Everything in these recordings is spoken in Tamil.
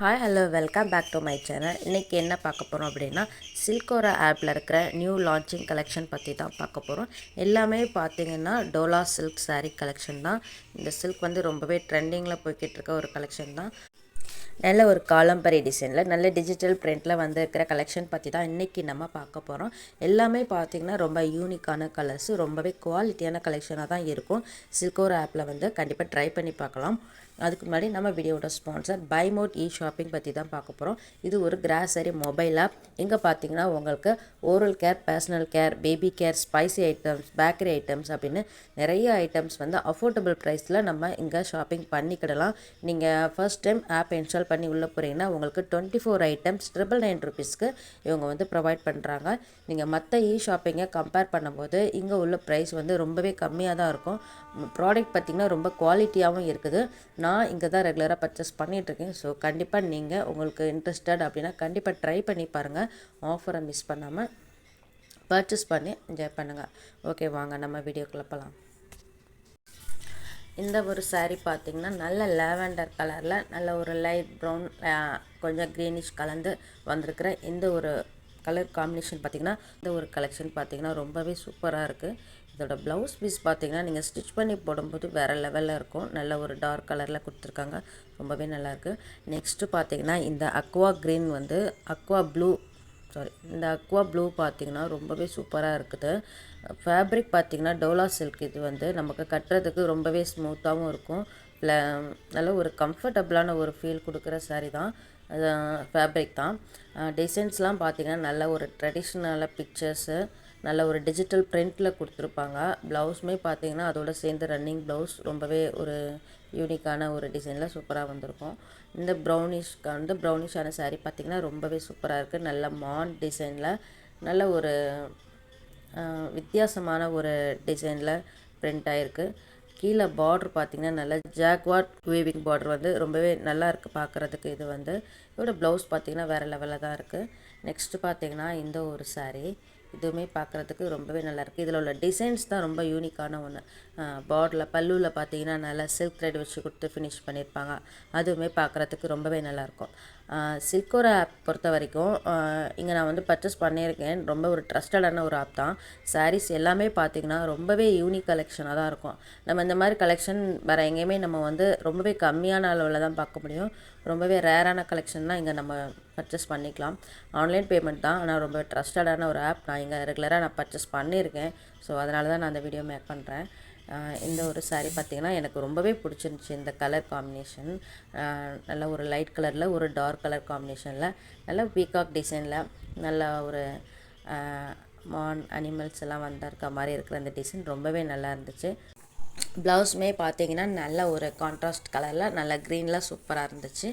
Hi hello welcome back to my channel. இன்றைக்கி என்ன பார்க்க போகிறோம் அப்படின்னா, சில்கோரா ஆப்பில் இருக்கிற நியூ லான்ச்சிங் கலெக்ஷன் பற்றி தான் பார்க்க போகிறோம். எல்லாமே பார்த்திங்கன்னா டோலா சில்க் சாரீ கலெக்ஷன் தான். இந்த சில்க் வந்து ரொம்பவே ட்ரெண்டிங்கில் போய்கிட்டு இருக்க ஒரு கலெக்ஷன் தான். நல்ல ஒரு காலம்பரி டிசைனில் நல்ல டிஜிட்டல் பிரிண்டில் வந்துருக்கிற கலெக்ஷன் பற்றி தான் இன்றைக்கி நம்ம பார்க்க போகிறோம். எல்லாமே பார்த்திங்கன்னா ரொம்ப யூனிக்கான கலர்ஸு, ரொம்பவே குவாலிட்டியான கலெக்ஷனாக தான் இருக்கும். சில்கோரா ஆப்பில் வந்து கண்டிப்பாக ட்ரை பண்ணி பார்க்கலாம். அதுக்கு முன்னாடி நம்ம வீடியோட ஸ்பான்சர் பை மோட் ஷாப்பிங் பற்றி தான் பார்க்க போகிறோம். இது ஒரு கிராசரி மொபைல் ஆப். இங்கே பார்த்தீங்கன்னா உங்களுக்கு oral care, personal care, baby care, spicy items, bakery items அப்படின்னு நிறைய ஐட்டம்ஸ் வந்து அஃபோர்டபுள் ப்ரைஸில் நம்ம இங்கே ஷாப்பிங் பண்ணிக்கிடலாம். நீங்கள் ஃபர்ஸ்ட் டைம் ஆப் இன்ஸ்டால் பண்ணி உள்ளே போகிறீங்கன்னா உங்களுக்கு 24 ஐட்டம்ஸ் 999 ருபீஸ்க்கு இவங்க வந்து ப்ரொவைட் பண்ணுறாங்க. நீங்கள் மற்ற ஷாப்பிங்கை கம்பேர் பண்ணும்போது இங்கே உள்ள ப்ரைஸ் வந்து ரொம்பவே கம்மியாக தான் இருக்கும். ப்ராடக்ட் பார்த்திங்கன்னா ரொம்ப குவாலிட்டியாகவும் இருக்குது. நான் இங்கே தான் ரெகுலராக பர்ச்சேஸ் பண்ணிகிட்ருக்கேன். ஸோ கண்டிப்பாக நீங்கள் உங்களுக்கு இன்ட்ரெஸ்டட் அப்படின்னா கண்டிப்பாக ட்ரை பண்ணி பாருங்கள். ஆஃபரை மிஸ் பண்ணாமல் பர்ச்சேஸ் பண்ணி என்ஜாய் பண்ணுங்கள். ஓகே, வாங்க நம்ம வீடியோக்குள்ளே போகலாம். இந்த ஒரு சாரீ பார்த்திங்கன்னா நல்ல லாவெண்டர் கலரில் நல்ல ஒரு லைட் ப்ரௌன் கொஞ்சம் க்ரீனிஷ் கலந்து வந்திருக்கிற இந்த ஒரு கலர் காம்பினேஷன் பார்த்திங்கன்னா இந்த ஒரு கலெக்ஷன் பார்த்திங்கன்னா ரொம்பவே சூப்பராக இருக்குது. இதோட ப்ளவுஸ் பீஸ் பார்த்திங்கன்னா நீங்கள் ஸ்டிச் பண்ணி போடும்போது வேறு லெவலில் இருக்கும். நல்ல ஒரு டார்க் கலரில் கொடுத்துருக்காங்க, ரொம்பவே நல்லாயிருக்கு. நெக்ஸ்ட்டு பார்த்திங்கன்னா இந்த அக்வா க்ரீன் வந்து இந்த அக்வா ப்ளூ பார்த்திங்கன்னா ரொம்பவே சூப்பராக இருக்குது. ஃபேப்ரிக் பார்த்திங்கன்னா டோலா சில்க். இது வந்து நமக்கு கட்டுறதுக்கு ரொம்பவே ஸ்மூத்தாகவும் இருக்கும். நல்ல ஒரு கம்ஃபர்டபுளான ஒரு ஃபீல் கொடுக்குற சாரீ தான், ஃபேப்ரிக் தான். டிசைன்ஸ்லாம் பார்த்திங்கன்னா நல்ல ஒரு ட்ரெடிஷ்னலாக பிக்சர்ஸு, நல்ல ஒரு டிஜிட்டல் பிரிண்டில் கொடுத்துருப்பாங்க. ப்ளவுஸுமே பார்த்திங்கன்னா அதோட சேர்ந்து ரன்னிங் ப்ளவுஸ் ரொம்பவே ஒரு யூனிக்கான ஒரு டிசைனில் சூப்பராக வந்திருக்கும். இந்த ப்ரௌனிஷான சாரீ பார்த்திங்கன்னா ரொம்பவே சூப்பராக இருக்குது. நல்ல மான் டிசைனில் நல்ல ஒரு வித்தியாசமான ஒரு டிசைனில் பிரிண்ட் ஆகிருக்கு. கீழே பார்ட்ரு பார்த்திங்கன்னா நல்ல ஜாக்வாட் வீவிங் பார்டர் வந்து ரொம்பவே நல்லா இருக்குது பார்க்குறதுக்கு. இது வந்து இதோட ப்ளவுஸ் பார்த்திங்கன்னா வேறு லெவலில் தான் இருக்குது. நெக்ஸ்ட்டு பார்த்திங்கன்னா இந்த ஒரு சாரீ இதுவுமே பார்க்குறதுக்கு ரொம்பவே நல்லாயிருக்கு. இதில் உள்ள டிசைன்ஸ் தான் ரொம்ப யூனிக்கான ஒன்று. பார்டரில் பல்லுவில் பார்த்தீங்கன்னா நல்லா சில்க் த்ரெட் வச்சு கொடுத்து ஃபினிஷ் பண்ணியிருப்பாங்க. அதுவுமே பார்க்குறதுக்கு ரொம்பவே நல்லாயிருக்கும். சில்கோரா ஆப் பொறுத்த வரைக்கும் இங்கே நான் வந்து பர்ச்சேஸ் பண்ணியிருக்கேன். ரொம்ப ஒரு ட்ரஸ்டடான ஒரு ஆப் தான். சாரீஸ் எல்லாமே பார்த்திங்கன்னா ரொம்பவே யூனிக் கலெக்ஷனாக தான் இருக்கும். நம்ம இந்த மாதிரி கலெக்ஷன் வேறு எங்கேயுமே நம்ம வந்து ரொம்பவே கம்மியான அளவில் தான் பார்க்க முடியும். ரொம்பவே ரேரான கலெக்ஷன்லாம் இங்கே நம்ம பர்ச்சேஸ் பண்ணிக்கலாம். ஆன்லைன் பேமெண்ட் தான், ஆனால் ரொம்ப ட்ரஸ்டடான ஒரு ஆப். நான் இங்கே ரெகுலராக நான் பர்ச்சேஸ் பண்ணியிருக்கேன். ஸோ அதனால தான் நான் அந்த வீடியோ மேக் பண்ணுறேன். இந்த ஒரு சாரீ பார்த்திங்கன்னா எனக்கு ரொம்பவே பிடிச்சிருந்துச்சி. இந்த கலர் காம்பினேஷன் நல்ல ஒரு லைட் கலரில் ஒரு டார்க் கலர் காம்பினேஷனில் நல்ல பீகாக் டிசைனில் நல்ல ஒரு மான் அனிமல்ஸ் எல்லாம் வந்திருக்க மாதிரி இருக்கிற அந்த டிசைன் ரொம்பவே நல்லா இருந்துச்சு. ப்ளவுஸுமே பார்த்தீங்கன்னா நல்ல ஒரு கான்ட்ராஸ்ட் கலரில் நல்ல க்ரீனில் சூப்பராக இருந்துச்சு.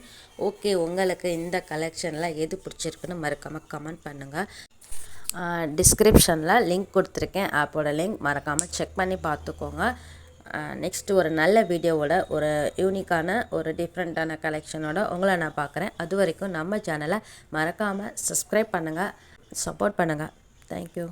ஓகே, உங்களுக்கு இந்த கலெக்ஷனில் எது பிடிச்சிருக்குன்னு மறக்காமல் கமெண்ட் பண்ணுங்கள். டிஸ்கிரிப்ஷனில் லிங்க் கொடுத்துருக்கேன், ஆப்போட லிங்க் மறக்காமல் செக் பண்ணி பார்த்துக்கோங்க. நெக்ஸ்ட்டு ஒரு நல்ல வீடியோவோட ஒரு யூனிக்கான ஒரு டிஃப்ரெண்ட்டான கலெக்ஷனோட உங்களை நான் பார்க்குறேன். அது வரைக்கும் நம்ம சேனலை மறக்காமல் சப்ஸ்கிரைப் பண்ணுங்கள், சப்போர்ட் பண்ணுங்கள். தேங்க்யூ.